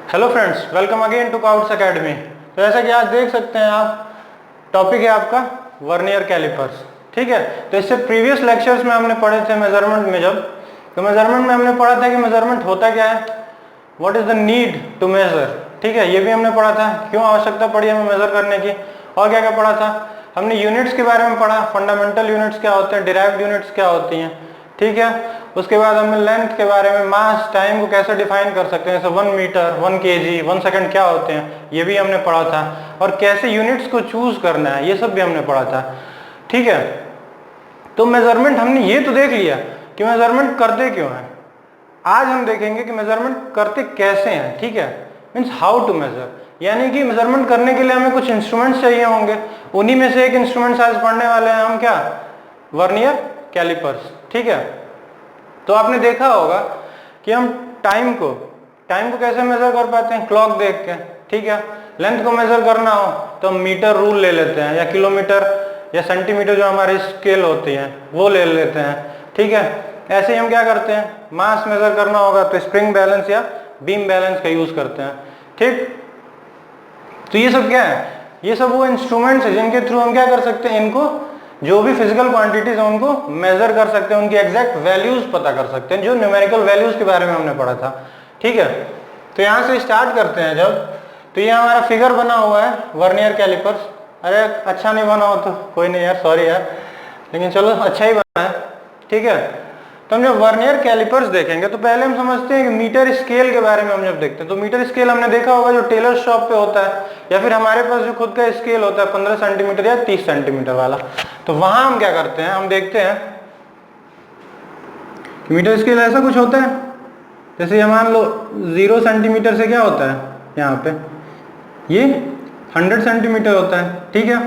Hello friends, welcome again to काउट्स academy. तो जैसा कि आज देख सकते हैं आप, टॉपिक है आपका वर्नियर कैलिपर्स। ठीक है, तो इससे प्रीवियस लेक्चर्स में हमने पढ़े थे मेजरमेंट में। तो मेजरमेंट में हमने पढ़ा था कि मेजरमेंट होता क्या है, what is the need to measure. ठीक है, ये भी हमने पढ़ा था, क्यों आवश्यकता पड़ी हमें मेजर करने की। और क्या क्या पढ़ा था हमने, यूनिट्स के बारे में पढ़ा, फंडामेंटल यूनिट्स क्या होते हैं, डिराइव्ड यूनिट्स क्या होती हैं। ठीक है, उसके बाद हमने लेंथ के बारे में, मास, टाइम को कैसे डिफाइन कर सकते हैं, जैसे 1 मीटर, 1 केजी, 1 सेकंड क्या होते हैं, ये भी हमने पढ़ा था। और कैसे यूनिट्स को चूज करना है, ये सब भी हमने पढ़ा था। ठीक है, तो मेजरमेंट हमने ये तो देख लिया कि मेजरमेंट करते क्यों है। आज हम देखेंगे कि मेजरमेंट करते कैसे हैं। ठीक है, मीन्स हाउ टू मेजर, यानी कि मेजरमेंट करने के लिए हमें कुछ इंस्ट्रूमेंट्स चाहिए होंगे। उन्हीं में से एक इंस्ट्रूमेंट आज पढ़ने वाले हैं हम, क्या, वर्नियर कैलिपर्स। ठीक है, तो आपने देखा होगा कि हम टाइम को कैसे मेजर कर पाते हैं, क्लॉक देख के। ठीक है, लेंथ को मेजर करना हो तो हम मीटर रूल ले लेते हैं, या किलोमीटर या सेंटीमीटर जो हमारी स्केल होती है वो ले लेते हैं। ठीक है, ऐसे ही हम क्या करते हैं, मास मेजर करना होगा तो स्प्रिंग बैलेंस या बीम बैलेंस का यूज करते हैं। ठीक, तो ये सब क्या है, ये सब वो इंस्ट्रूमेंट्स है जिनके थ्रू हम क्या कर सकते हैं, इनको जो भी फिजिकल क्वांटिटीज है उनको मेजर कर सकते हैं, उनकी एग्जैक्ट वैल्यूज पता कर सकते हैं, जो न्यूमेरिकल वैल्यूज के बारे में हमने पढ़ा था। ठीक है, तो यहाँ से स्टार्ट करते हैं जब, तो ये हमारा फिगर बना हुआ है वर्नियर कैलिपर्स। अरे अच्छा नहीं बना हो तो कोई नहीं यार, सॉरी यार, लेकिन चलो अच्छा ही बना है। ठीक है, तो हम जब वर्नियर कैलिपर्स देखेंगे तो पहले हम समझते हैं कि मीटर स्केल के बारे में हम जब देखते हैं, तो मीटर स्केल हमने देखा होगा जो टेलर शॉप पे होता है, या फिर हमारे पास जो खुद का स्केल होता है 15 सेंटीमीटर या 30 सेंटीमीटर वाला। तो वहां हम क्या करते हैं, हम देखते हैं कि मीटर स्केल ऐसा कुछ होता है, जैसे ये मान लो 0 सेंटीमीटर से क्या होता है, यहाँ पे ये 100 सेंटीमीटर होता है। ठीक है,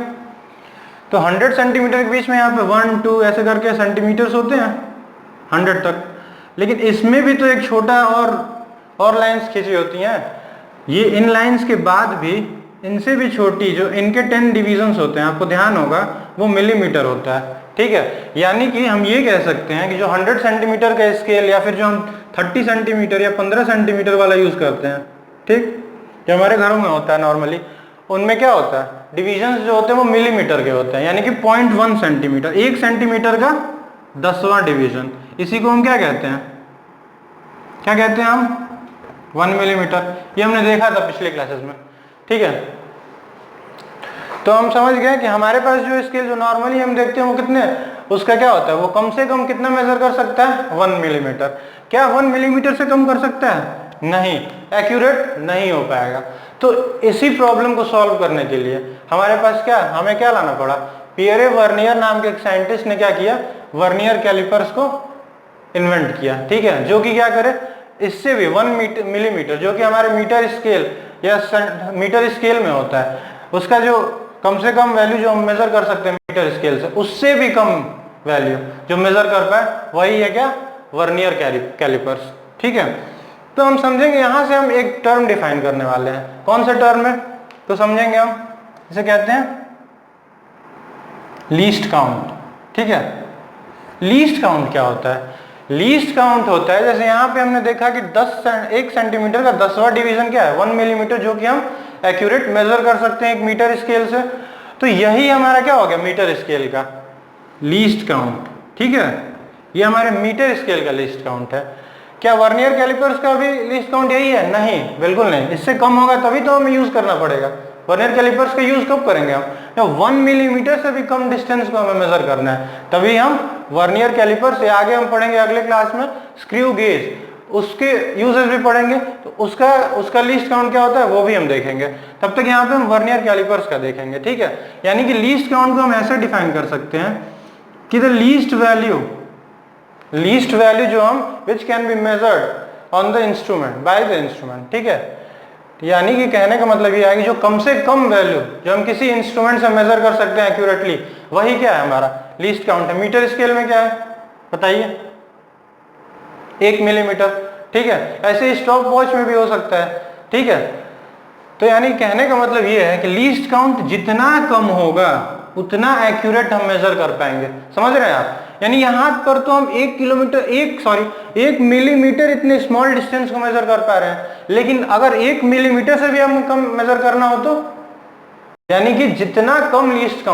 तो 100 सेंटीमीटर के बीच में यहाँ पे 1, 2 ऐसे करके सेंटीमीटर्स होते हैं 100 तक। लेकिन इसमें भी तो एक छोटा और लाइंस खींची होती हैं, ये इन लाइंस के बाद भी इनसे भी छोटी जो इनके 10 डिविजन्स होते हैं, आपको ध्यान होगा, वो मिलीमीटर होता है। ठीक है, यानी कि हम ये कह सकते हैं कि जो 100 सेंटीमीटर का स्केल, या फिर जो हम 30 सेंटीमीटर या 15 सेंटीमीटर वाला यूज करते हैं, ठीक, जो हमारे घरों में होता है नॉर्मली, उनमें क्या होता है, डिविजन्स जो होते हैं वो मिलीमीटर के होते हैं, यानी कि 0.1 सेंटीमीटर, 1 सेंटीमीटर का 10वां डिवीजन, इसी को हम क्या कहते हैं, क्या कहते हैं हम, 1 मिलीमीटर। ये हमने देखा था पिछले क्लासेस में। ठीक है, तो हम समझ गए कि हमारे पास जो स्केल जो नॉर्मली हम देखते हैं वो कितने, उसका क्या होता है, वो कम से कम कितना मेजर कर सकता है, 1 मिलीमीटर। क्या 1 मिलीमीटर से कम कर सकता है, नहीं, एक्यूरेट नहीं हो पाएगा। तो इसी प्रॉब्लम को सॉल्व करने के लिए हमारे पास क्या, हमें क्या लाना पड़ा, पियरे वर्नियर नाम के एक साइंटिस्ट ने क्या किया, वर्नियर कैलिपर्स को इन्वेंट किया। ठीक है, जो कि क्या करे, इससे भी 1 मिलीमीटर, जो कि हमारे मीटर स्केल या मीटर स्केल में होता है, उसका जो कम से कम वैल्यू जो हम मेजर कर सकते हैं मीटर स्केल से, उससे भी कम वैल्यू जो मेजर कर पाए, वही है क्या, वर्नियर कैलिपर्स। ठीक है, तो हम समझेंगे, यहां से हम एक टर्म डिफाइन करने वाले हैं। कौन सा टर्म है, तो समझेंगे हम, इसे कहते हैं लीस्ट काउंट। ठीक है, लीस्ट काउंट क्या होता है, लीस्ट काउंट होता है, जैसे यहाँ पे हमने देखा कि 1 सेंटीमीटर का 10वां डिवीजन क्या है, 1 मिलीमीटर, जो कि हम एक्यूरेट मेजर कर सकते हैं एक मीटर स्केल से। तो यही हमारा क्या हो गया, मीटर स्केल का लीस्ट काउंट। ठीक है, ये हमारे मीटर स्केल का लीस्ट काउंट है। क्या वर्नियर कैलिपर्स का भी लीस्ट काउंट यही है, नहीं, बिल्कुल नहीं, इससे कम होगा तभी तो हमें यूज करना पड़ेगा। वर्नियर कैलिपर्स का यूज कब करेंगे हम, जब 1 मिलीमीटर से भी कम डिस्टेंस को हमें मेजर करना है, तभी हम वर्नियर कैलिपर्स, से आगे हम पढ़ेंगे अगले क्लास में स्क्रू गेज, उसके यूजेस भी पढ़ेंगे, तो उसका लीस्ट काउंट क्या होता है वो भी हम देखेंगे। तब तक यहाँ पे हम वर्नियर कैलिपर्स का देखेंगे। ठीक है, यानी कि लीस्ट काउंट को हम ऐसे डिफाइन कर सकते हैं कि द लीस्ट वैल्यू जो हम which can be measured on the instrument by the instrument. ठीक है, यानी कि कहने का मतलब ये है कि जो कम से कम वैल्यू जो हम किसी इंस्ट्रूमेंट से मेजर कर सकते हैं एक्यूरेटली, वही क्या है, हमारा लीस्ट काउंट है। मीटर स्केल में क्या है बताइए, 1 मिलीमीटर। ठीक है, ऐसे स्टॉप वॉच में भी हो सकता है। ठीक है, तो यानी कहने का मतलब ये है कि लीस्ट काउंट जितना कम होगा उतना एक्यूरेट हम मेजर कर पाएंगे। समझ रहे हैं आप, यानी यहाँ पर तो हम 1 मिलीमीटर इतने स्मॉल डिस्टेंस को मेजर कर पा रहे हैं, लेकिन अगर 1 मिलीमीटर से भी हम कम मेजर करना हो तो, यानी कि जितना कम लीस्ट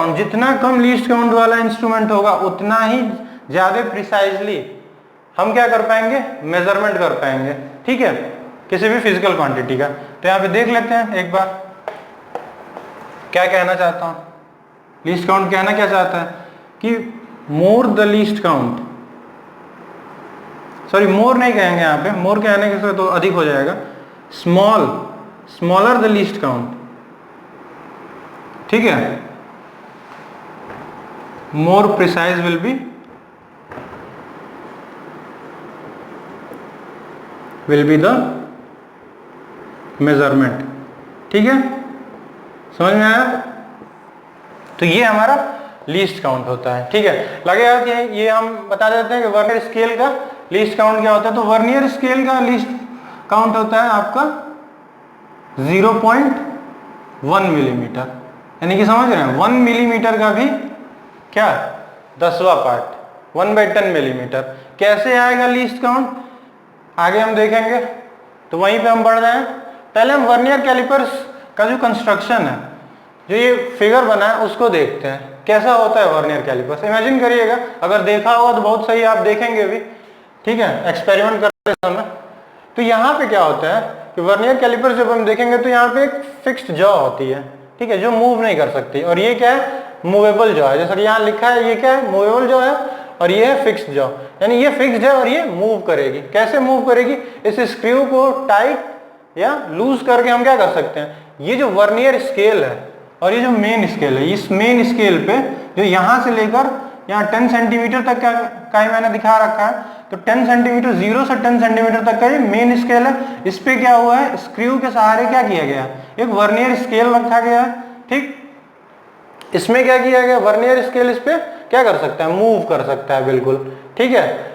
काउंट वाला इंस्ट्रूमेंट होगा उतना ही ज्यादा प्रिसाइजली हम क्या कर पाएंगे, मेजरमेंट कर पाएंगे। ठीक है, किसी भी फिजिकल क्वांटिटी का। तो यहाँ पे देख लेते हैं एक बार क्या कहना चाहता हूं। लीस्ट काउंट कहना क्या चाहता है कि more the least count, sorry more नहीं कहेंगे यहाँ पे, मोर कहने के तो अधिक हो जाएगा, स्मॉलर द लीस्ट काउंट। ठीक है, more precise will be the measurement. ठीक है, समझ में आया? तो ये हमारा लीस्ट काउंट होता है। ठीक है, लगेगा कि ये हम बता देते हैं कि वर्नियर स्केल का लीस्ट काउंट क्या होता है। तो वर्नियर स्केल का लीस्ट काउंट होता है आपका 0.1 मिलीमीटर, यानी कि समझ रहे हैं 1 मिलीमीटर का भी क्या 10वां पार्ट 1/10 मिलीमीटर। कैसे आएगा लीस्ट काउंट आगे हम देखेंगे, तो वहीं पे हम बढ़ रहे हैं। पहले हम वर्नियर कैलिपर्स का जो कंस्ट्रक्शन है, जो ये फिगर बना है, उसको देखते हैं कैसा होता है वर्नियर कैलिपर्स। इमेजिन करिएगा, अगर देखा होगा तो बहुत सही, आप देखेंगे भी। ठीक है, एक्सपेरिमेंट करते समय। तो यहाँ पे क्या होता है कि वर्नियर कैलिपर्स जब हम देखेंगे तो यहाँ पे एक फिक्स्ड जॉ होती है, ठीक है, जो मूव नहीं कर सकती, और ये क्या है, मूवेबल जॉ है। जैसा यहाँ लिखा है, ये क्या है, मूवेबल जॉ है, और ये है फिक्स्ड जॉ, यानी ये फिक्स्ड है और ये मूव करेगी। कैसे मूव करेगी? इस स्क्रू को टाइट या लूज करके हम क्या कर सकते हैं, ये जो वर्नियर स्केल है और ये जो मेन स्केल है, इस मेन स्केल पे जो यहाँ से लेकर यहाँ 10 सेंटीमीटर तक का ही मैंने दिखा रखा है, तो 10 सेंटीमीटर 0 से 10 सेंटीमीटर तक का ये मेन स्केल है। इस पे क्या हुआ है, स्क्रू के सहारे क्या किया गया, एक वर्नियर स्केल रखा गया है। ठीक, इसमें क्या किया गया, वर्नियर स्केल इस पे क्या कर सकता है, मूव कर सकता है, बिल्कुल। ठीक है,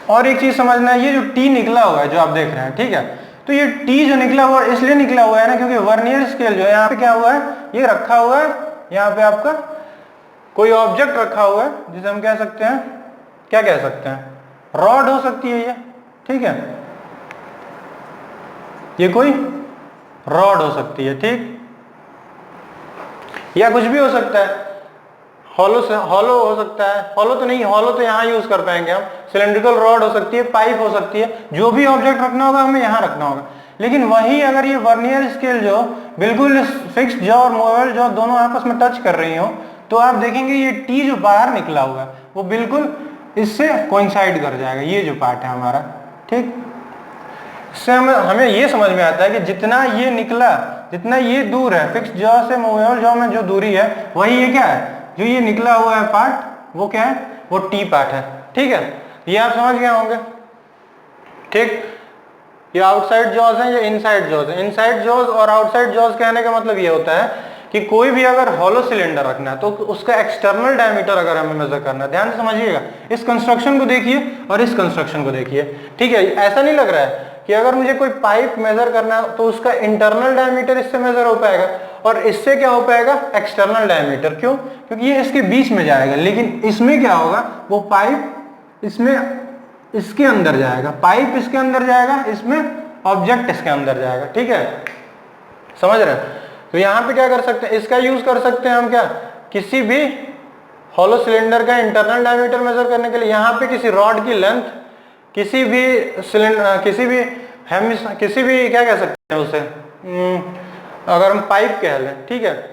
और एक चीज समझना है, ये जो टी निकला हुआ है जो आप देख रहे हैं, ठीक है, तो ये टी जो निकला हुआ है इसलिए निकला हुआ है ना, क्योंकि वर्नियर स्केल जो है यहाँ पे क्या हुआ है, ये रखा हुआ है, यहाँ पे आपका कोई ऑब्जेक्ट रखा हुआ है जिसे हम कह सकते हैं, क्या कह सकते हैं, रॉड हो सकती है ये। ठीक है, ये कोई रॉड हो सकती है, ठीक, या कुछ भी हो सकता है, हॉलो हो सकता है, हॉलो तो नहीं, हॉलो तो यहाँ यूज कर पाएंगे हम, सिलेंड्रिकल रॉड हो सकती है, पाइप हो सकती है, जो भी ऑब्जेक्ट रखना होगा हमें यहाँ रखना होगा। लेकिन वही अगर ये वर्नियर स्केल जो बिल्कुल फिक्स्ड जॉ और मूवेबल जॉ दोनों आपस में टच कर रही हो, तो आप देखेंगे ये टी जो बाहर निकला हुआ है वो बिल्कुल इससे कोइंसाइड कर जाएगा, ये जो पार्ट है हमारा। ठीक, इससे हमें ये समझ में आता है कि जितना ये निकला, जितना ये दूर है फिक्स्ड जॉ से मूवेबल जॉ में जो दूरी है, वही ये क्या है, जो ये निकला हुआ है पार्ट, वो क्या है, वो टी पार्ट है। ठीक है, ये आप समझ गए होंगे। ठीक, ये आउटसाइड जॉज है, ये इनसाइड जॉज है। इनसाइड जॉज और आउटसाइड जॉज कहने का मतलब ये होता है कि कोई भी अगर हॉलो सिलेंडर रखना है तो उसका एक्सटर्नल डायमीटर अगर हमें मेजर करना है, ध्यान से समझिएगा, इस कंस्ट्रक्शन को देखिए और इस कंस्ट्रक्शन को देखिए। ठीक है, ऐसा नहीं लग रहा है कि अगर मुझे कोई पाइप मेजर करना है तो उसका इंटरनल डायमीटर इससे मेजर हो पाएगा और इससे क्या हो पाएगा, एक्सटर्नल डायमीटर। क्यों? क्योंकि ये इसके बीच में जाएगा। लेकिन इसमें क्या होगा, वो पाइप इसमें इसके अंदर जाएगा, पाइप इसके अंदर जाएगा, इसमें ऑब्जेक्ट इसके अंदर जाएगा। ठीक है, समझ रहे हैं? तो यहाँ पे क्या कर सकते हैं, इसका यूज कर सकते हैं हम, क्या, किसी भी हॉलो सिलेंडर का इंटरनल डायमीटर मेजर करने के लिए। यहाँ पे किसी रॉड की लेंथ, किसी भी सिलेंडर, किसी भी क्या कह सकते हैं उसे, अगर हम पाइप कह लें, ठीक है,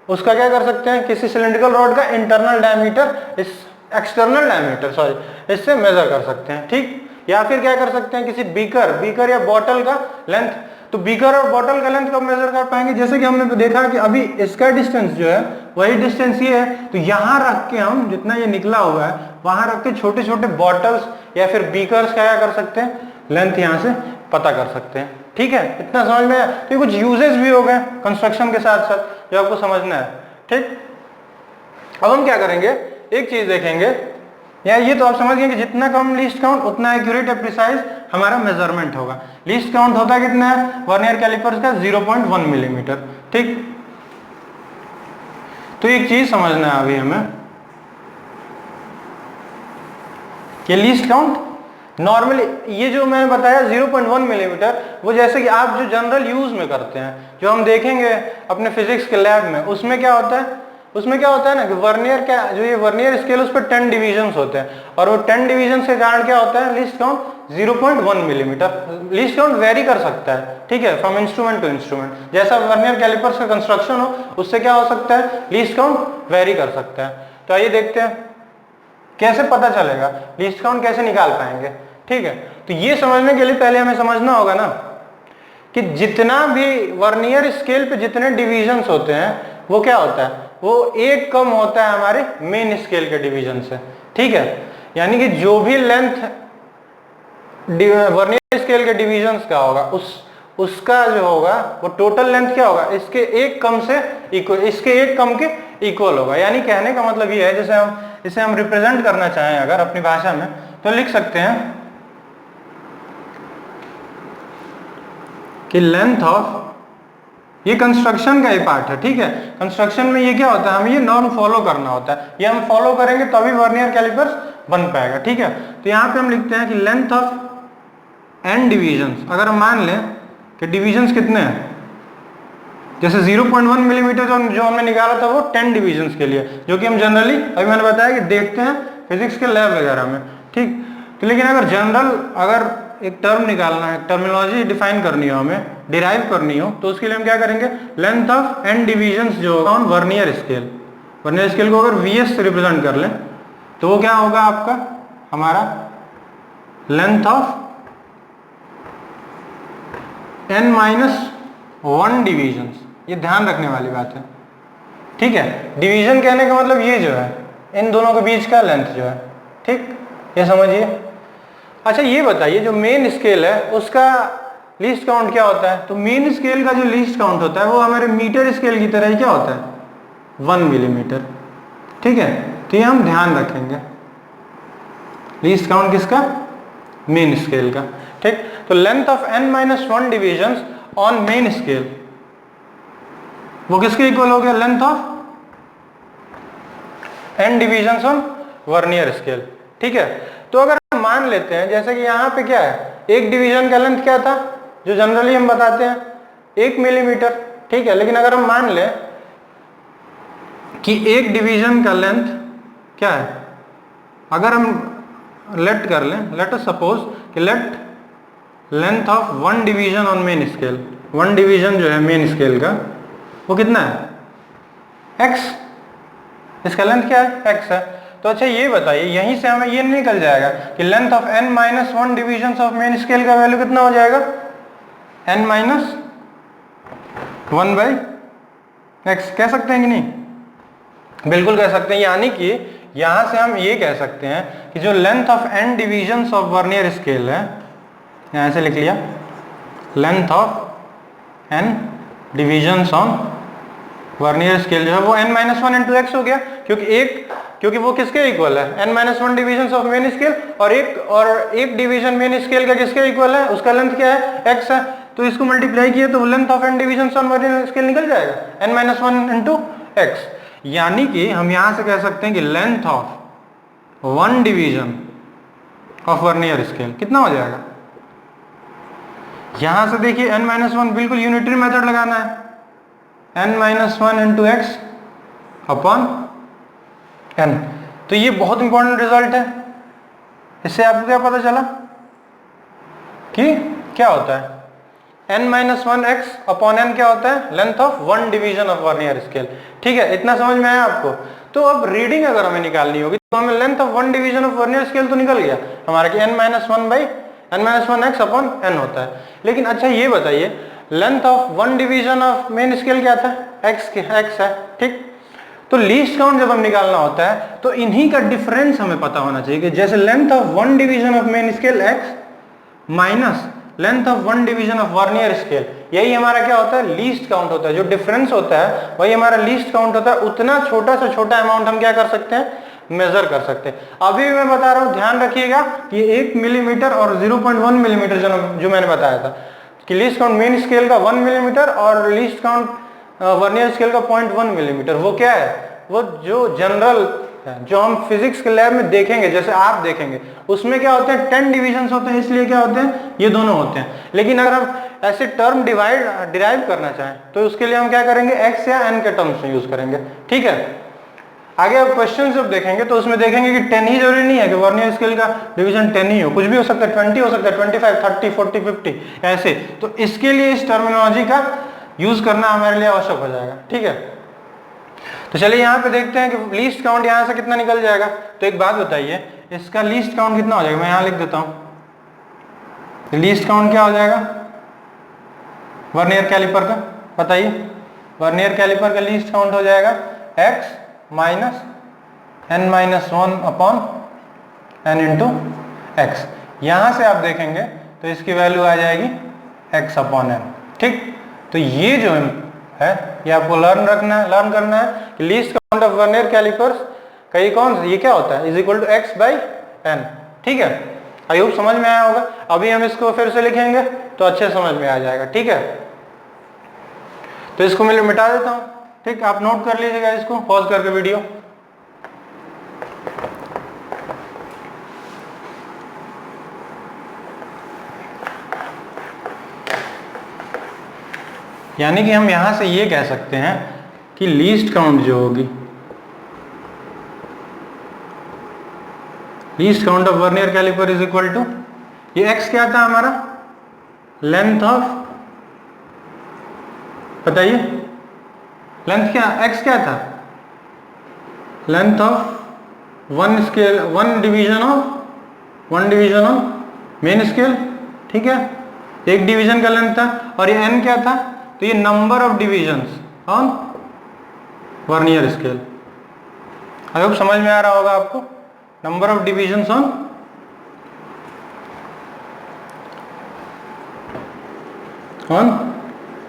उसका क्या कर सकते हैं, किसी सिलेंड्रिकल रॉड का इंटरनल डायमीटर इस एक्सटर्नल डायमीटर सॉरी इससे मेजर कर सकते हैं। ठीक, या फिर क्या कर सकते हैं, किसी बीकर या बॉटल का लेंथ। तो बीकर और बॉटल का लेंथ कब मेजर कर पाएंगे, जैसे कि हमने तो देखा कि अभी इसका डिस्टेंस जो है वही डिस्टेंस ये है, तो यहाँ रख के हम जितना ये निकला हुआ है वहां रख के छोटे छोटे बॉटल्स या फिर बीकर्स क्या कर सकते हैं, लेंथ यहाँ से पता कर सकते हैं। ठीक है, इतना समझ में आया? तो कुछ यूजेस भी हो गए कंस्ट्रक्शन के साथ साथ जो आपको समझना है। ठीक, अब हम क्या करेंगे, एक चीज देखेंगे, या ये तो आप समझ गए कि जितना कम लीस्ट काउंट उतना एक्यूरेट या प्रिसाइज हमारा मेजरमेंट होगा। लीस्ट काउंट होता कितना है वर्नियर कैलिपर्स का, 0.1 मिलीमीटर। ठीक, तो एक चीज समझना है अभी हमें, कि लीस्ट काउंट नॉर्मली ये जो मैंने बताया 0.1 मिलीमीटर, वो जैसे कि आप जो जनरल यूज में करते हैं, जो हम देखेंगे अपने फिजिक्स के लैब में, उसमें क्या होता है, उसमें क्या होता है ना कि वर्नियर का जो ये वर्नियर स्केल उस पर 10 डिविजन्स होते हैं, और वो 10 डिविजन्स के कारण क्या होता है, least count 0.1 millimetre. Least count very कर सकता है, ठीक है, फ्रॉम इंस्ट्रूमेंट टू इंस्ट्रूमेंट। जैसा वर्नियर कैलिपर्स का कंस्ट्रक्शन हो उससे क्या हो सकता है, लीस्ट काउंट वेरी कर सकता है। तो आइए देखते हैं कैसे पता चलेगा, लीस्ट काउंट कैसे निकाल पाएंगे। ठीक है, तो ये समझने के लिए पहले हमें समझना होगा ना कि जितना भी वर्नियर स्केल पे जितने डिविजन्स होते हैं वो क्या होता है, वो एक कम होता है हमारे मेन स्केल के डिवीजन से। ठीक है, यानी कि जो भी लेंथ वर्नियर स्केल के डिविजन्स का होगा उसका जो होगा वो टोटल लेंथ क्या होगा, इसके एक कम से इक्वल, इसके एक कम के इक्वल होगा। यानी कहने का मतलब ये है, जैसे हम इसे हम रिप्रेजेंट करना चाहें अगर अपनी भाषा में, तो लिख सकते हैं कि लेंथ ऑफ, ये कंस्ट्रक्शन का ही पार्ट है। ठीक है, कंस्ट्रक्शन में ये क्या होता है, हमें ये नॉर्म फॉलो करना होता है, ये हम फॉलो करेंगे तभी वर्नियर कैलिपर्स बन पाएगा। ठीक है, तो यहाँ पे हम लिखते हैं कि लेंथ ऑफ n डिविजन्स, अगर हम मान लें कि डिविजन्स कितने हैं, जैसे 0.1 मिलीमीटर जो हमने निकाला था वो 10 डिविजन्स के लिए, जो कि हम जनरली अभी मैंने बताया कि देखते हैं फिजिक्स के लैब वगैरह में। ठीक, तो लेकिन अगर जनरल अगर एक टर्म निकालना है, टर्मिनोलॉजी डिफाइन करनी हो, हमें डिराइव करनी हो, तो उसके लिए हम क्या करेंगे, लेंथ ऑफ n डिविजन्स जो होगा on vernier scale, vernier scale को अगर vs से रिप्रेजेंट कर लें तो वो क्या होगा आपका, हमारा लेंथ ऑफ n-1 डिविजन्स। ये ध्यान रखने वाली बात है। ठीक है, डिवीजन कहने का मतलब ये जो है इन दोनों के बीच का लेंथ जो है। ठीक, ये समझिए। अच्छा ये बताइए, जो मेन स्केल है उसका लीस्ट काउंट क्या होता है, तो मेन स्केल का जो लीस्ट काउंट होता है वो हमारे मीटर स्केल की तरह ही क्या होता है, 1 मिलीमीटर। ठीक है, तो ये हम ध्यान रखेंगे, लीस्ट काउंट किसका, मेन स्केल का। ठीक, तो length of n-1 divisions on main scale वो किसके इक्वल हो गया, length of n divisions on vernier scale. ठीक है, तो अगर हम मान लेते हैं जैसे कि यहाँ पे क्या है, एक डिवीजन का लेंथ क्या था, जो जनरली हम बताते हैं 1 मिलीमीटर। ठीक है, लेकिन अगर हम मान लें कि एक डिवीजन का लेंथ क्या है, अगर हम लेट कर लें, लेट अस सपोज कि late length of 1 division on main scale, 1 division जो है मेन स्केल का वो कितना है, x, इसका लेंथ क्या है, x है। तो अच्छा ये बताइए, यहीं से हमें ये निकल जाएगा कि length of n-1 divisions of main scale का वैल्यू कितना हो जाएगा, n-1/x। कह सकते हैं कि नहीं, बिल्कुल कह सकते हैं। यानी कि यहां से हम ये कह सकते हैं कि जो length of n divisions of vernier scale है, यहां से लिख लिया, length of n divisions on vernier scale जो है वो n-1 इंटू x हो गया, क्योंकि वो किसके इक्वल है, n-1 divisions of main scale, और एक डिवीजन मेन स्केल का किसके इक्वल है, उसका लेंथ क्या है, x है। तो इसको मल्टीप्लाई किया तो length of n divisions on vernier scale निकल जाएगा, n-1 इंटू x। यानी कि हम यहां से कह सकते हैं कि length of 1 division of vernier scale कितना हो जाएगा, यहां से देखिए n-1 बिल्कुल यूनिटरी मेथड लगाना है, n-1 into x upon n। तो ये बहुत इंपॉर्टेंट रिजल्ट है। इससे आपको क्या पता चला कि क्या होता है, n-1x अपॉन n क्या होता है, length of 1 division of vernier scale. ठीक है, इतना समझ में आया आपको। तो अब रीडिंग अगर हमें निकालनी होगी तो हमें length of 1 division of vernier scale तो निकल गया हमारा कि n-1x अपॉन n होता है। लेकिन अच्छा ये बताइए, length of 1 division of main scale क्या था, x है। ठीक, तो लीस्ट काउंट जब हम निकालना होता है तो इन्हीं का डिफरेंस हमें पता होना चाहिए कि जैसे length of 1 division of main scale x minus length of 1 division of vernier scale, यही हमारा क्या होता है, लीस्ट काउंट होता है। जो डिफरेंस होता है वही हमारा लीस्ट काउंट होता है। उतना छोटा से छोटा अमाउंट हम क्या कर सकते हैं, मेजर कर सकते हैं। अभी भी मैं बता रहा हूं, ध्यान रखिएगा कि 1 मिलीमीटर और 0.1 मिलीमीटर जो मैंने बताया था कि लीस्ट काउंट मेन स्केल का 1 मिलीमीटर और लीस्ट काउंट वर्नियर स्केल का 0.1 मिलीमीटर, वो क्या है, वो जो जनरल हैं जो हम फिजिक्स के लैब में देखेंगे, जैसे आप देखेंगे, उसमें क्या होते हैं 10 डिविजन्स होते हैं, इसलिए क्या होते हैं ये दोनों होते हैं। लेकिन अगर हम ऐसे टर्म डिराइव करना चाहें तो उसके लिए हम क्या करेंगे, x या n के टर्म्स में यूज करेंगे। ठीक है, आगे आप क्वेश्चन जब देखेंगे तो उसमें देखेंगे कि 10 ही जरूरी नहीं है कि वर्नियर स्केल का डिवीजन 10 ही हो, कुछ भी हो सकता है, 20 हो सकता है, 25, 30, 40, 50 ऐसे। तो इसके लिए इस टर्मिनोलॉजी का यूज करना हमारे लिए आवश्यक हो जाएगा। ठीक है, तो चलिए यहाँ पे देखते हैं कि लीस्ट काउंट यहाँ से कितना निकल जाएगा। तो एक बात बताइए, इसका लीस्ट काउंट कितना हो जाएगा, मैं यहाँ लिख देता हूँ। लीस्ट काउंट क्या हो जाएगा वर्नियर कैलिपर का, बताइए। वर्नियर कैलिपर का लीस्ट काउंट हो जाएगा x minus n minus 1 upon n into x. यहां से आप देखेंगे तो इसकी वैल्यू आ जाएगी x अपॉन n। ठीक, तो ये जो है ये आपको लर्न करना है कि least count of vernier callipers का ये क्या होता है, is equal to x by n। ठीक है, आई होप समझ में आया होगा। अभी हम इसको फिर से लिखेंगे तो अच्छे समझ में आ जाएगा। ठीक है, तो इसको मैं मिटा देता हूं। ठीक, आप नोट कर लीजिएगा इसको पॉज करके वीडियो। यानी कि हम यहां से ये कह सकते हैं कि लीस्ट काउंट जो होगी, least count of vernier calliper is equal to, ये x क्या था हमारा, लेंथ ऑफ, बताइए लेंथ क्या, x क्या था, length of one division of main scale. ठीक है, एक डिवीजन का लेंथ था, और ये n क्या था, तो ये number of divisions on vernier scale. I hope समझ में आ रहा होगा आपको, number of divisions on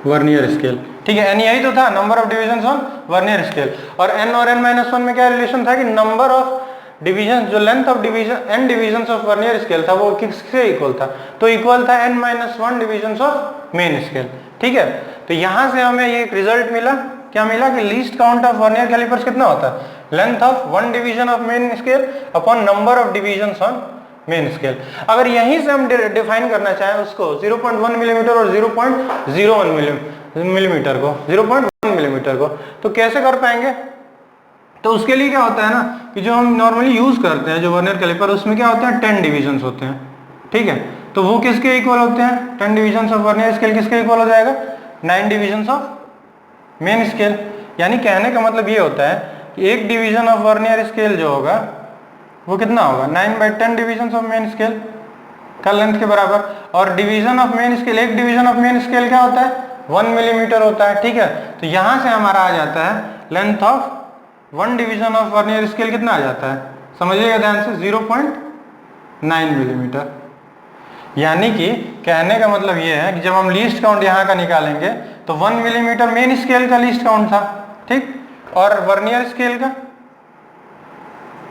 vernier scale. ठीक है, n यही तो था, number of divisions on vernier scale. और n और n माइनस 1 में क्या रिलेशन था कि नंबर ऑफ डिवीजन, जो length of division n divisions of vernier scale था वो किससे इक्वल था, तो इक्वल था n minus 1 divisions of main scale. ठीक है, तो यहां से हमें ये रिजल्ट मिला, क्या मिला कि least count of vernier callipers कितना होता है, length of one division of main scale upon number of divisions on main scale. अगर यहीं से हम डिफाइन करना चाहें उसको 0.1 मिलीमीटर और 0.01 मिलीमीटर को, 0.1 मिलीमीटर को, तो कैसे कर पाएंगे। तो उसके लिए क्या होता है ना कि जो हम नॉर्मली यूज करते हैं जो वर्नियर कैलिपर, उसमें क्या होते हैं 10 डिविजन्स होते हैं। ठीक है, तो वो किसके इक्वल होते हैं, 10 डिविजन्स ऑफ वर्नियर स्केल किसके इक्वल हो जाएगा, 9 डिविजन्स ऑफ मेन स्केल। यानी कहने का मतलब ये होता है कि एक डिवीजन ऑफ वर्नियर स्केल जो होगा वो कितना होगा, 9/10 डिविजन्स ऑफ मेन स्केल का लेंथ के बराबर। और डिवीजन ऑफ मेन स्केल, एक डिवीजन ऑफ मेन स्केल क्या होता है, 1 मिलीमीटर होता है। ठीक है, तो यहां से हमारा आ जाता है length of one division of vernier scale कितना आ जाता है, समझिएगा ध्यान से, 0.9 मिलीमीटर। यानी कि कहने का मतलब ये है कि जब हम लीस्ट काउंट यहाँ का निकालेंगे तो 1 मिलीमीटर मेन स्केल का लीस्ट काउंट था। ठीक, और वर्नियर स्केल का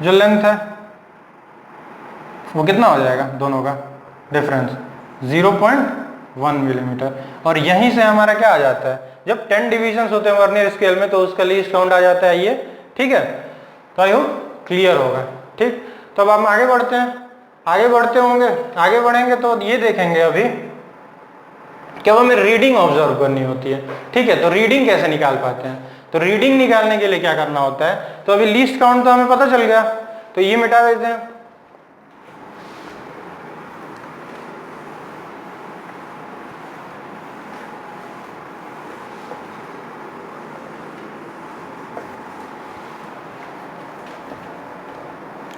जो लेंथ है वो कितना हो जाएगा, दोनों का डिफरेंस 0.1 मिलीमीटर। और यहीं से हमारा क्या आ जाता है, जब 10 डिविजन्स होते हैं वर्नियर स्केल में तो उसका लीस्ट काउंट आ जाता है ये। ठीक है, तो आई होप क्लियर होगा। ठीक, तो अब हम आगे बढ़ते हैं, आगे बढ़ेंगे तो ये देखेंगे अभी कि अब हमें रीडिंग ऑब्जर्व करनी होती है। ठीक है, तो रीडिंग कैसे निकाल पाते हैं, तो रीडिंग निकालने के लिए क्या करना होता है, तो अभी लीस्ट काउंट तो हमें पता चल गया, तो ये मिटा देते हैं।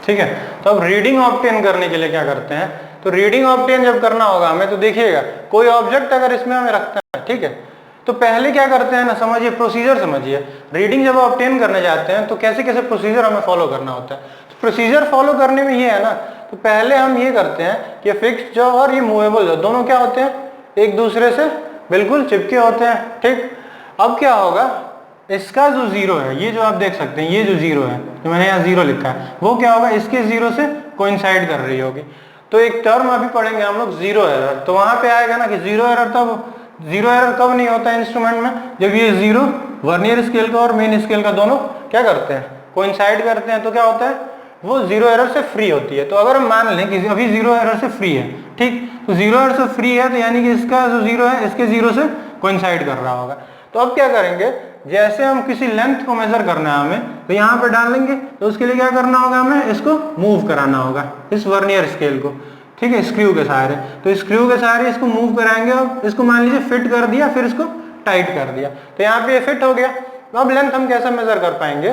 ठीक है, तो अब रीडिंग ऑब्टेन करने के लिए क्या करते हैं, तो रीडिंग ऑब्टेन जब करना होगा हमें, तो देखिएगा कोई ऑब्जेक्ट अगर इसमें हमें रखते हैं, ठीक है, तो पहले क्या करते हैं ना, समझिए प्रोसीजर समझिए। रीडिंग जब ऑब्टेन करने जाते हैं तो कैसे कैसे प्रोसीजर हमें फॉलो करना होता है। तो प्रोसीजर फॉलो करने में ये है ना, तो पहले हम ये करते हैं कि फिक्स्ड जो और ये मूवेबल जो दोनों क्या होते हैं, एक दूसरे से बिल्कुल चिपके होते हैं। ठीक, अब क्या होगा, इसका जो जीरो है, ये जो आप देख सकते हैं, ये जो जीरो है, जो मैंने यहाँ जीरो लिखा है, वो क्या होगा, इसके जीरो से कोइंसाइड कर रही होगी। तो एक टर्म अभी पढ़ेंगे हम लोग जीरो एरर, तो वहां पे आएगा ना कि जीरो एरर, तब जीरो एरर कब नहीं होता है इंस्ट्रूमेंट में, जब ये जीरो वर्नियर स्केल का और मेन स्केल का दोनों क्या करते हैं, कोइंसाइड करते हैं तो क्या होता है, वो जीरो एरर से फ्री होती है। तो अगर हम मान लें कि अभी जीरो एरर से फ्री है, ठीक, तो जीरो एरर से फ्री है तो यानी कि इसका जो जीरो है इसके जीरो से कोइंसाइड कर रहा होगा। तो अब क्या करेंगे, जैसे हम किसी लेंथ को मेजर करना है हमें, तो यहाँ पे डालेंगे, तो उसके लिए क्या करना होगा, हमें इसको मूव कराना होगा, इस वर्नियर स्केल को, ठीक है, स्क्रू के सहारे। तो स्क्रू के सहारे इसको मूव कराएंगे और इसको मान लीजिए फिट कर दिया, फिर इसको टाइट कर दिया, तो यहाँ पे ये फिट हो गया। तो अब लेंथ हम कैसे मेजर कर पाएंगे,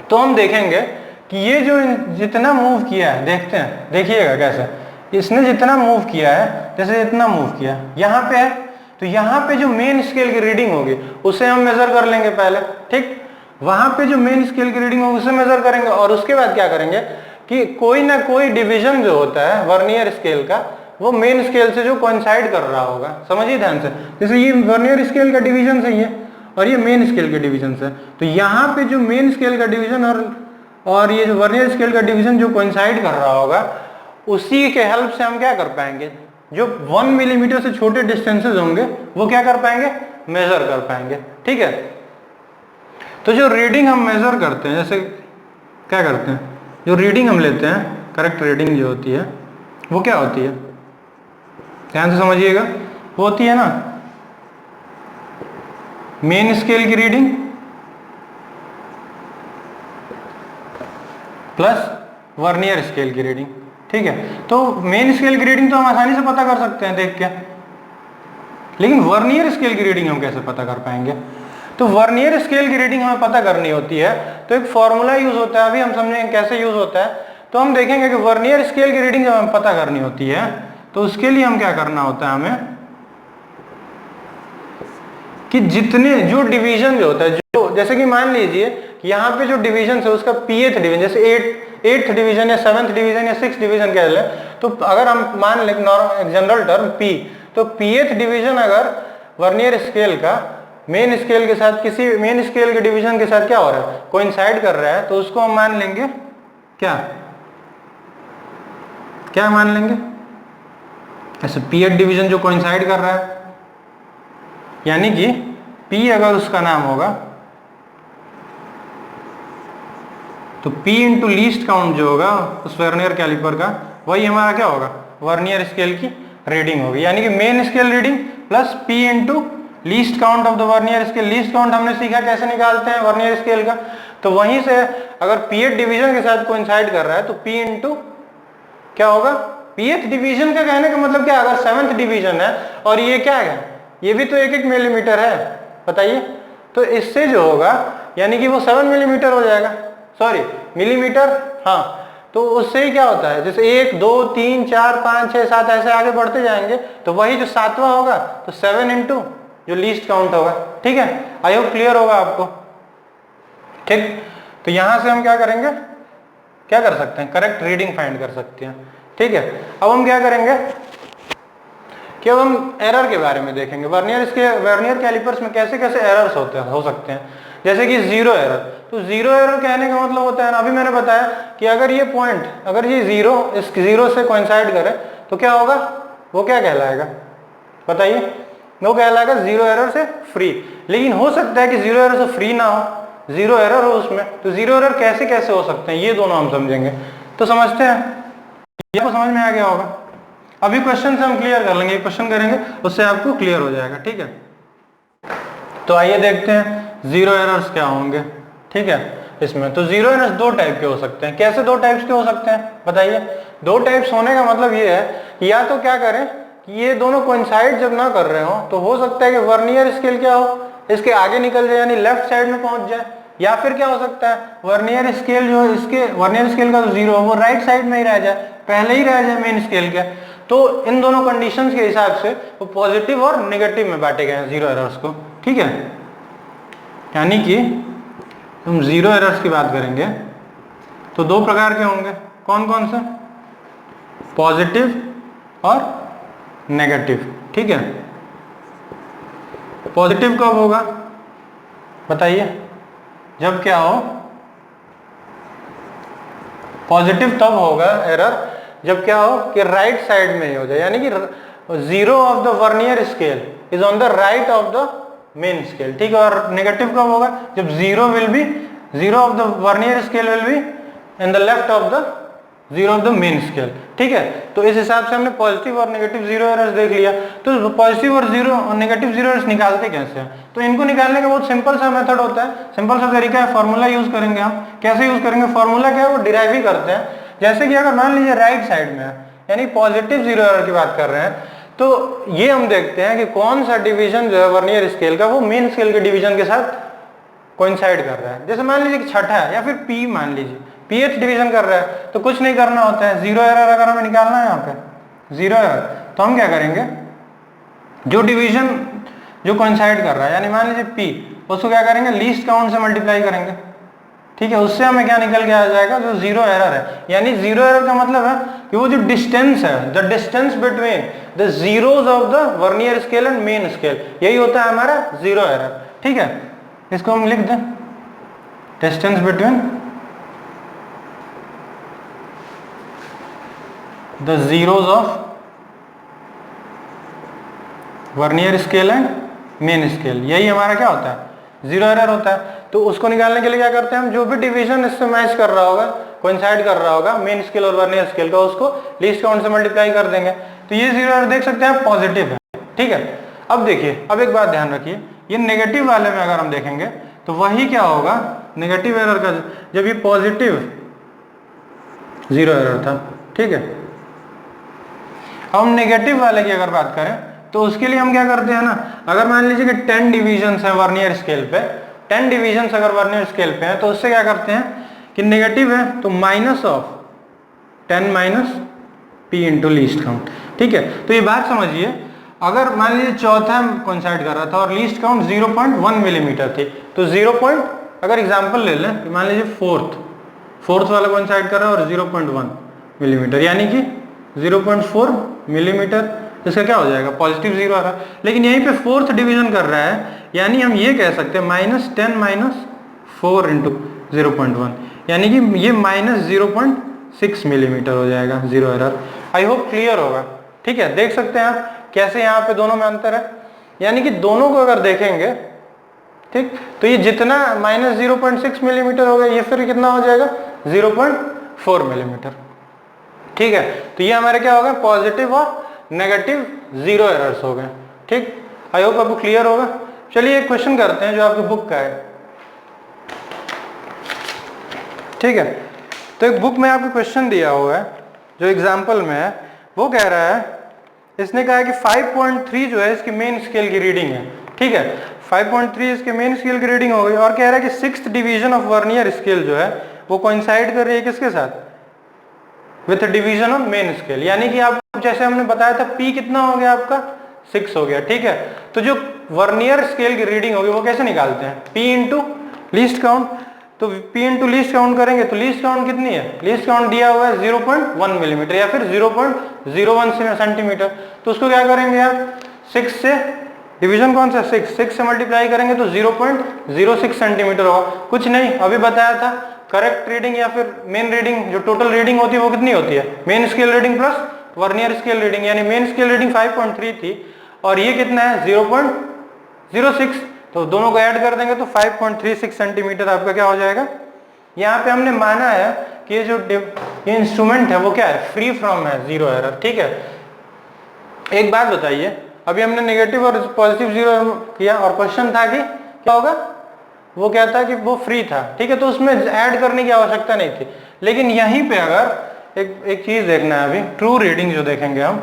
तो हम देखेंगे कि ये जो जितना मूव किया है, देखते हैं, देखिएगा कैसे, इसने जितना मूव किया है, जैसे इतना मूव किया यहाँ पे है, तो यहाँ पे जो मेन स्केल की रीडिंग होगी उसे हम मेजर कर लेंगे पहले, ठीक, वहां पे जो मेन स्केल की रीडिंग होगी उसे मेजर करेंगे, और उसके बाद क्या करेंगे कि कोई ना कोई डिवीजन जो होता है वर्नियर स्केल का, वो मेन स्केल से जो कोइंसाइड कर रहा होगा, समझिए ध्यान से, जैसे ये वर्नियर स्केल का डिवीजन सही है और ये मेन स्केल के डिवीजन से, तो यहाँ पे जो मेन स्केल का डिवीजन और ये जो वर्नियर स्केल का डिवीजन जो कोइंसाइड कर रहा होगा, उसी के हेल्प से हम क्या कर पाएंगे, जो 1 मिलीमीटर से छोटे डिस्टेंसेस होंगे वो क्या कर पाएंगे, मेजर कर पाएंगे, ठीक है। तो जो रीडिंग हम मेजर करते हैं, जैसे क्या करते हैं, जो रीडिंग हम लेते हैं, करेक्ट रीडिंग जो होती है वो क्या होती है, ध्यान से समझिएगा, वो होती है ना मेन स्केल की रीडिंग प्लस वर्नियर स्केल की रीडिंग, ठीक है। तो मेन स्केल की रीडिंग तो हम आसानी से पता कर सकते हैं देख के, लेकिन वर्नियर स्केल की रीडिंग हम कैसे पता कर पाएंगे। तो वर्नियर स्केल की रीडिंग हमें पता करनी होती है, तो एक फॉर्मूला यूज होता है, अभी हम समझेंगे कैसे यूज होता है। तो हम देखेंगे कि वर्नियर स्केल की रीडिंग जब हमें पता करनी होती है, तो उसके लिए हम क्या करना होता है, हमें कि जितने जो डिवीजन जो होता है, जो जैसे कि मान लीजिए कि यहाँ पे जो डिवीजन है उसका पीएथ डिवीजन, जैसे एट्थ डिवीजन या 7th डिवीजन या 6th डिवीजन कह लें, तो अगर हम मान लें जनरल टर्म पी, तो पीएथ डिवीजन अगर वर्नियर स्केल का मेन स्केल के साथ, किसी मेन स्केल के डिवीजन के साथ क्या हो रहा है, कोइंसाइड कर रहा है, तो उसको हम मान लेंगे क्या, क्या मान लेंगे, ऐसे पीएथ डिवीजन जो कोइंसाइड कर रहा है, यानी कि P अगर उसका नाम होगा तो P इंटू लीस्ट काउंट जो होगा उस वर्नियर कैलिपर का, वही हमारा क्या होगा, वर्नियर स्केल की रीडिंग होगी, यानी कि main scale reading plus P into least count of the vernier scale. Least count हमने सीखा कैसे निकालते हैं वर्नियर स्केल का, तो वहीं से अगर पीएथ डिवीजन के साथ कोइंसाइड कर रहा है तो P इंटू क्या होगा, पीएथ डिवीजन का कहने का मतलब क्या, अगर 7th डिवीजन है और ये क्या है, ये भी तो 1-1 मिलीमीटर है, बताइए, तो इससे जो होगा यानी कि वो 7 मिलीमीटर हो जाएगा, सॉरी मिलीमीटर, हाँ, तो उससे ही क्या होता है, जैसे 1 2 3 4 5 6 7 ऐसे आगे बढ़ते जाएंगे, तो वही जो 7वां होगा तो 7 इंटू जो लीस्ट काउंट होगा, ठीक है। आई होप क्लियर होगा आपको, ठीक। तो यहां से हम क्या करेंगे, क्या कर सकते हैं, करेक्ट रीडिंग फाइंड कर सकते हैं, ठीक है। अब हम क्या करेंगे कि अब हम एरर के बारे में देखेंगे, वर्नियर कैलिपर्स में कैसे कैसे एरर्स हो सकते हैं, जैसे कि जीरो एरर। तो जीरो एरर कहने का मतलब होता है ना, अभी मैंने बताया कि अगर ये पॉइंट, अगर ये जीरो इस जीरो से कोइंसाइड करे तो क्या होगा, वो क्या कहलाएगा, बताइए, वो कहलाएगा जीरो एरर से फ्री। लेकिन हो सकता है कि जीरो एरर से फ्री ना हो, जीरो एरर हो उसमें, तो जीरो एरर कैसे कैसे हो सकते हैं, ये दोनों हम समझेंगे। तो समझते हैं, ये आपको समझ में आ गया होगा। अभी क्वेश्चन से हम क्लियर कर लेंगे, क्वेश्चन करेंगे उससे आपको क्लियर हो जाएगा, ठीक है। तो आइए देखते हैं जीरो एरर्स क्या होंगे, ठीक है। इसमें तो जीरो एरर्स दो टाइप के हो सकते हैं। कैसे दो टाइप्स के हो सकते हैं बताइए। दो टाइप्स होने का मतलब ये है कि या तो क्या करें कि ये दोनों कोइंसाइड जब ना कर रहे हो तो हो सकता है कि वर्नियर स्केल क्या हो, इसके आगे निकल जाए यानी लेफ्ट साइड में पहुंच जाए, या फिर क्या हो सकता है वर्नियर स्केल जो इसके वर्नियर स्केल का जो जीरो है वो राइट साइड में ही रह जाए, पहले ही रह जाए मेन स्केल के। तो इन दोनों कंडीशंस के हिसाब से वो पॉजिटिव और नेगेटिव में बांटे गए हैं जीरो एरर्स को, ठीक है। यानी कि हम जीरो एरर्स की बात करेंगे तो दो प्रकार के होंगे, कौन कौन से, पॉजिटिव और नेगेटिव, ठीक है। पॉजिटिव कब होगा बताइए, जब क्या हो, पॉजिटिव तब होगा एरर जब क्या हो कि राइट साइड में ही हो जाए, यानी कि zero of the vernier scale is on the right of the main scale, ठीक है। और नेगेटिव कब होगा, जब zero will be zero of the vernier scale will be in the left of the zero of the main scale. ठीक है, तो इस हिसाब से हमने पॉजिटिव और नेगेटिव जीरो एरर्स देख लिया। तो पॉजिटिव और जीरो और नेगेटिव जीरो एरर्स निकालते कैसे हैं? तो इनको निकालने का बहुत सिंपल सा मेथड होता है, सिंपल सा तरीका है, फॉर्मूला यूज करेंगे हम। कैसे यूज करेंगे? फॉर्मूला क्या है वो डिराइव ही करते हैं। जैसे कि अगर मान लीजिए राइट साइड में है, यानी पॉजिटिव जीरो एरर की बात कर रहे हैं, तो ये हम देखते हैं कि कौन सा डिवीजन जो है वर्नियर स्केल का वो मेन स्केल के डिवीजन के साथ कोइंसाइड कर रहा है। जैसे मान लीजिए कि छठा है या फिर पी मान लीजिए पीएच डिवीजन कर रहा है, तो कुछ नहीं करना होता है, जीरो एरर अगर हमें निकालना है यहाँ पे जीरो एरर, तो हम क्या करेंगे, जो डिवीजन जो कोइंसाइड कर रहा है, यानी मान लीजिए पी, उसको क्या करेंगे, लीस्ट काउंट से मल्टीप्लाई करेंगे। ठीक है, उससे हमें क्या निकल के आ जाएगा, जो जीरो एरर है। यानी जीरो एरर का मतलब है कि वो जो डिस्टेंस है, the distance between the zeros of the vernier scale and main scale, यही होता है हमारा जीरो एरर। ठीक है, इसको हम लिख दें, distance between the zeros of vernier scale and main scale, यही हमारा क्या होता है, जीरो एरर होता है। तो उसको निकालने के लिए क्या करते हैं हम, जो भी डिवीजन इससे मैच कर रहा होगा, कोइंसाइड कर रहा होगा मेन स्केल और वर्नियर स्केल का, उसको लीस्ट काउंट से मल्टीप्लाई कर देंगे। तो ये जीरो एरर देख सकते हैं पॉजिटिव है। ठीक है, अब देखिए, अब एक बात ध्यान रखिए, ये नेगेटिव वाले में अगर हम देखेंगे तो वही क्या होगा, नेगेटिव एरर का, जब ये पॉजिटिव जीरो एरर था। ठीक है, अब हम नेगेटिव वाले की अगर बात करें तो उसके लिए हम क्या करते हैं ना, अगर मान लीजिए कि 10 डिविजन है वर्नियर स्केल पे, 10 डिविजन अगर वर्नियर स्केल पे है, तो उससे क्या करते हैं कि नेगेटिव है तो minus of 10 minus P into least count. ठीक है, तो ये बात समझिए, अगर मान लीजिए चौथा कोइंसाइड कर रहा था और लीस्ट काउंट 0.1 मिलीमीटर थी, तो 0. अगर एग्जाम्पल ले लें तो मान लीजिए फोर्थ वाला कोइंसाइड कर रहा है और 0.1 मिलीमीटर, यानी कि 0.4 मिलीमीटर, इसका क्या हो जाएगा, पॉजिटिव जीरो आ रहा है। लेकिन यहीं पे फोर्थ डिवीजन कर रहा है, यानी हम ये कह सकते हैं -10 माइनस 4 इंटू 0.1, यानी कि ये -0.6 मिलीमीटर हो जाएगा zero error. I hope clear होगा। ठीक है, देख सकते हैं आप कैसे यहाँ पे दोनों में अंतर है, यानी कि दोनों को अगर देखेंगे, ठीक, तो ये जितना -0.6 मिलीमीटर हो गया, ये फिर कितना हो जाएगा 0.4 मिलीमीटर। ठीक है, तो ये हमारे क्या हो गए, पॉजिटिव और नेगेटिव जीरो एरर्स हो गए। ठीक, आई होप आपको क्लियर होगा। चलिए एक क्वेश्चन करते हैं जो आपकी बुक का है। ठीक है, तो एक बुक में आपको क्वेश्चन दिया हुआ है जो एग्जाम्पल में है, वो कह रहा है, इसने कहा है कि 5.3 जो है इसकी मेन स्केल की रीडिंग है। ठीक है, 5.3 इसके मेन स्केल की रीडिंग हो गई, और कह रहा है कि 6th division of vernier scale जो है वो कोइंसाइड कर रही है किसके साथ, with division of main scale. यानी कि आप जैसे हमने बताया था P कितना हो गया आपका, 6 हो गया। ठीक है, तो जो वर्नियर स्केल की रीडिंग होगी वो कैसे निकालते हैं, P इंटू लीस्ट काउंट। तो P इंटू लीस्ट काउंट करेंगे तो लीस्ट काउंट कितनी है, लीस्ट काउंट दिया हुआ है 0.1 मिलीमीटर या फिर 0.01 सेंटीमीटर। तो उसको क्या करेंगे आप, 6 से, डिवीजन कौन सा, 6 से मल्टीप्लाई करेंगे तो 0.06 सेंटीमीटर होगा। कुछ नहीं, अभी बताया था, करेक्ट रीडिंग या फिर मेन रीडिंग, जो टोटल रीडिंग होती है वो कितनी होती है, main scale reading plus vernier scale reading, यानी मेन स्केल रीडिंग 5.3 थी और ये कितना है 0.06, तो दोनों को ऐड कर देंगे तो 5.36 सेंटीमीटर आपका क्या हो जाएगा। यहाँ पे हमने माना है कि ये जो ये इंस्ट्रूमेंट है वो क्या है, फ्री फ्रॉम है, जीरो एरर। ठीक है, एक बात बताइए, अभी हमने नेगेटिव और पॉजिटिव जीरो किया और क्वेश्चन था कि क्या होगा, वो क्या था कि वो फ्री था। ठीक है, तो उसमें ऐड करने की आवश्यकता नहीं थी। लेकिन यहीं पे अगर एक चीज देखना है, अभी ट्रू रीडिंग जो देखेंगे हम,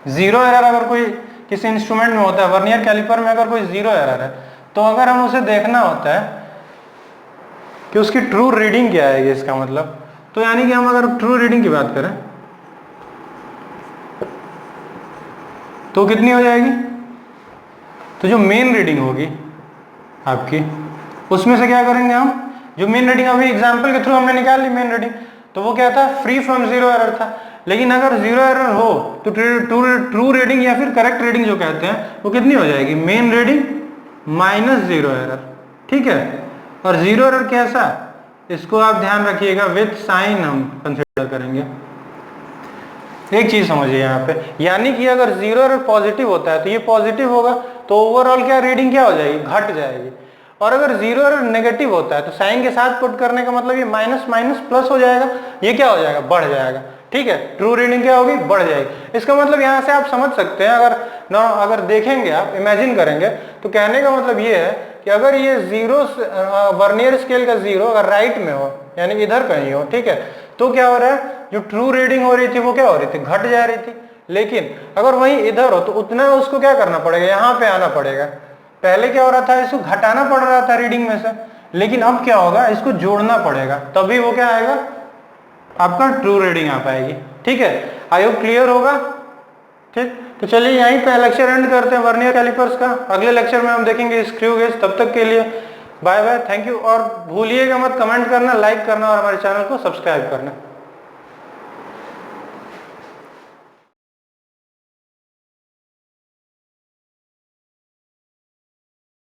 जीरो एरर अगर कोई किसी इंस्ट्रूमेंट में होता है, वर्नियर कैलिपर में अगर कोई जीरो एरर है, तो अगर हम उसे देखना होता है कि उसकी ट्रू रीडिंग क्या आएगी, इसका मतलब, तो यानी कि हम अगर ट्रू रीडिंग की बात करें तो कितनी हो जाएगी, तो जो मेन रीडिंग होगी आपकी, उसमें से क्या करेंगे हम, जो मेन रीडिंग अभी एग्जांपल के थ्रू हमने निकाल ली मेन रीडिंग, तो वो क्या था, फ्री फ्रॉम जीरो एरर था। लेकिन अगर जीरो एरर हो तो ट्रू रीडिंग या फिर करेक्ट रीडिंग जो कहते हैं वो कितनी हो जाएगी, main reading minus zero error. ठीक है, और जीरो एरर कैसा, इसको आप ध्यान रखिएगा, विथ साइन हम कंसिडर करेंगे। एक चीज समझिए यहाँ पे, यानी कि अगर जीरो एरर पॉजिटिव होता है तो ये पॉजिटिव होगा, तो ओवरऑल क्या रीडिंग क्या हो जाएगी, घट जाएगी। और अगर जीरो और नेगेटिव होता है तो साइन के साथ पुट करने का मतलब ये माइनस माइनस प्लस हो जाएगा, ये क्या हो जाएगा, बढ़ जाएगा। ठीक है, ट्रू रीडिंग क्या होगी, बढ़ जाएगी। इसका मतलब यहाँ से आप समझ सकते हैं, अगर देखेंगे, आप इमेजिन करेंगे, तो कहने का मतलब ये है कि अगर ये जीरो वर्नियर स्केल का जीरो अगर राइट में हो, यानी इधर कहीं हो, ठीक है, तो क्या हो रहा है, जो ट्रू रीडिंग हो रही थी वो क्या हो रही थी, घट जा रही थी। लेकिन अगर वहीं इधर हो तो उतना उसको क्या करना पड़ेगा, यहाँ पे आना पड़ेगा। पहले क्या हो रहा था, इसको घटाना पड़ रहा था रीडिंग में से, लेकिन अब क्या होगा, इसको जोड़ना पड़ेगा, तभी वो क्या आएगा, आपका ट्रू रीडिंग आ पाएगी। ठीक है, आई होप क्लियर होगा। ठीक, तो चलिए यहीं पे लेक्चर एंड करते हैं वर्नियर कैलिपर्स का। अगले लेक्चर में हम देखेंगे स्क्रू गेज। तब तक के लिए बाय बाय, थैंक यू। और भूलिएगा मत कमेंट करना, लाइक करना और हमारे चैनल को सब्सक्राइब करना।